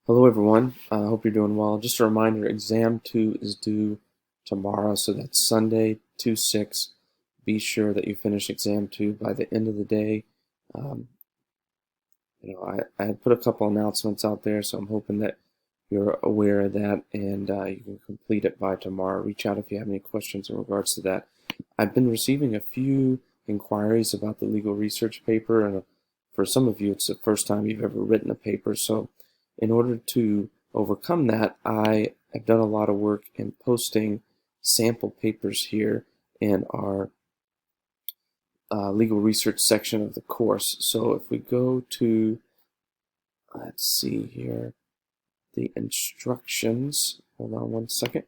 Hello everyone, I hope you're doing well. Just a reminder, exam 2 is due tomorrow, so that's Sunday, 2/6. Be sure that you finish exam 2 by the end of the day. Um, I had put a couple announcements out there, so I'm hoping that you're aware of that and you can complete it by tomorrow. Reach out if you have any questions in regards to that. I've been receiving a few inquiries about the legal research paper, and for some of you, it's the first time you've ever written a paper. So in order to overcome that, I have done a lot of work in posting sample papers here in our legal research section of the course. So if we go to, let's see here, the instructions, hold on one second.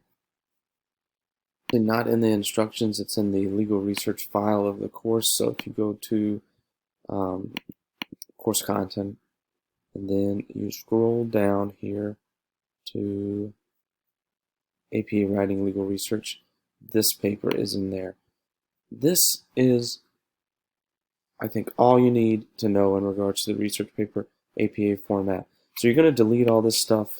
Not in the instructions, it's in the legal research file of the course. So if you go to course content, and then you scroll down here to APA Writing Legal Research, this paper is in there. This is, I think, all you need to know in regards to the research paper APA format. So you're going to delete all this stuff,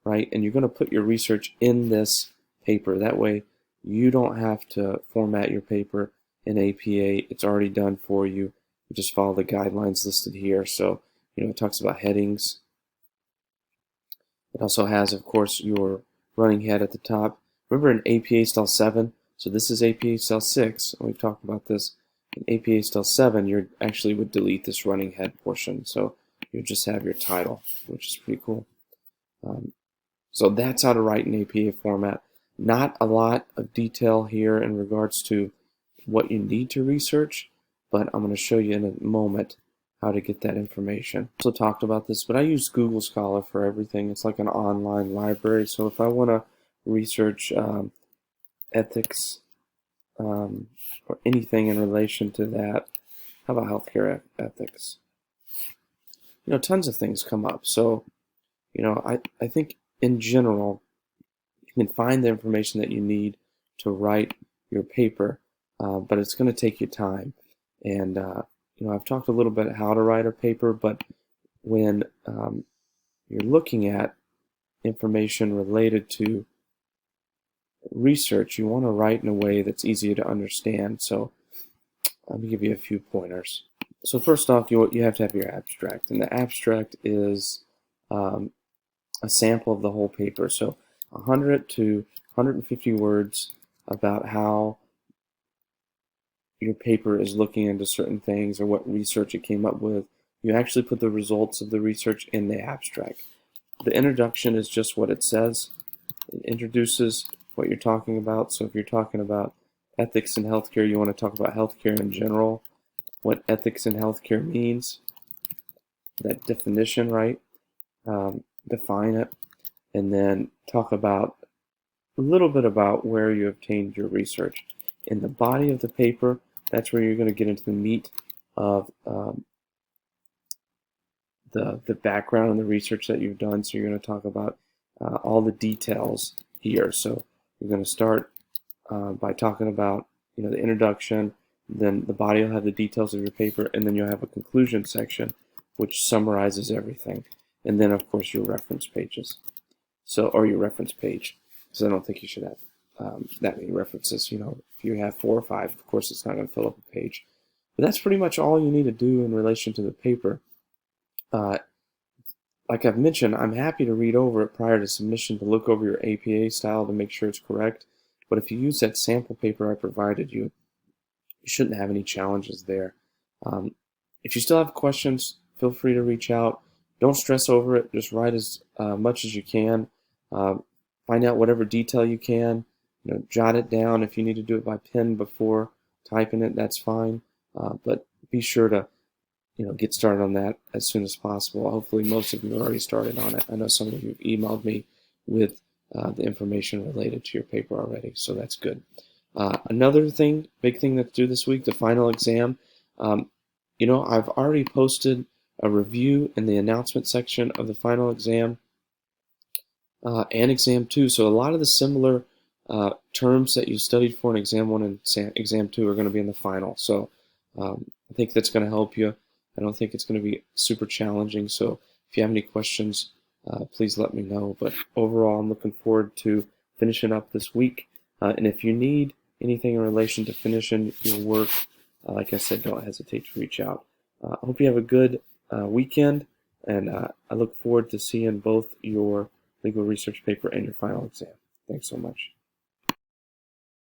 right? And you're going to put your research in this paper. That way you don't have to format your paper in APA. It's already done for you. You just follow the guidelines listed here. So, it talks about headings. It also has, of course, your running head at the top. Remember in APA Style 7, so this is APA Style 6, and we've talked about this. In APA Style 7, you actually would delete this running head portion, so you just have your title, which is pretty cool. So that's how to write in APA format. Not a lot of detail here in regards to what you need to research, but I'm going to show you in a moment how to get that information. Also talked about this, but I use Google Scholar for everything. It's like an online library. So if I want to research ethics or anything in relation to that, how about healthcare ethics? Tons of things come up. So, I think in general, you can find the information that you need to write your paper, but it's going to take you time. And I've talked a little bit how to write a paper, but when you're looking at information related to research, you want to write in a way that's easy to understand. So let me give you a few pointers. So first off, you have to have your abstract, and the abstract is a sample of the whole paper. So 100 to 150 words about how your paper is looking into certain things or what research it came up with. You actually put the results of the research in the abstract. The introduction is just what it says. It introduces what you're talking about. So if you're talking about ethics in healthcare, you want to talk about healthcare in general, what ethics in healthcare means, that definition, right? Define it, and then talk about a little bit about where you obtained your research. In the body of the paper, that's where you're going to get into the meat of the background and the research that you've done. So you're going to talk about all the details here. So you're going to start by talking about the introduction, then the body will have the details of your paper, and then you'll have a conclusion section which summarizes everything, and then of course your reference pages. So, or your reference page. So I don't think you should have that many references. If you have 4 or 5, of course it's not going to fill up a page. But that's pretty much all you need to do in relation to the paper. Like I've mentioned, I'm happy to read over it prior to submission to look over your APA style to make sure it's correct. But if you use that sample paper I provided you, you shouldn't have any challenges there. If you still have questions, feel free to reach out. Don't stress over it. Just write as much as you can. Find out whatever detail you can. Jot it down. If you need to do it by pen before typing it, that's fine. But be sure to get started on that as soon as possible. Hopefully most of you are already started on it. I know some of you have emailed me with the information related to your paper already, so that's good. Another thing, big thing that's due this week, the final exam. I've already posted a review in the announcement section of the final exam and exam 2. So a lot of the similar terms that you studied for in exam 1 and exam 2 are going to be in the final. So I think that's going to help you. I don't think it's going to be super challenging. So if you have any questions, please let me know. But overall, I'm looking forward to finishing up this week. And if you need anything in relation to finishing your work, like I said, don't hesitate to reach out. I hope you have a good weekend, and I look forward to seeing both your legal research paper and your final exam. Thanks so much.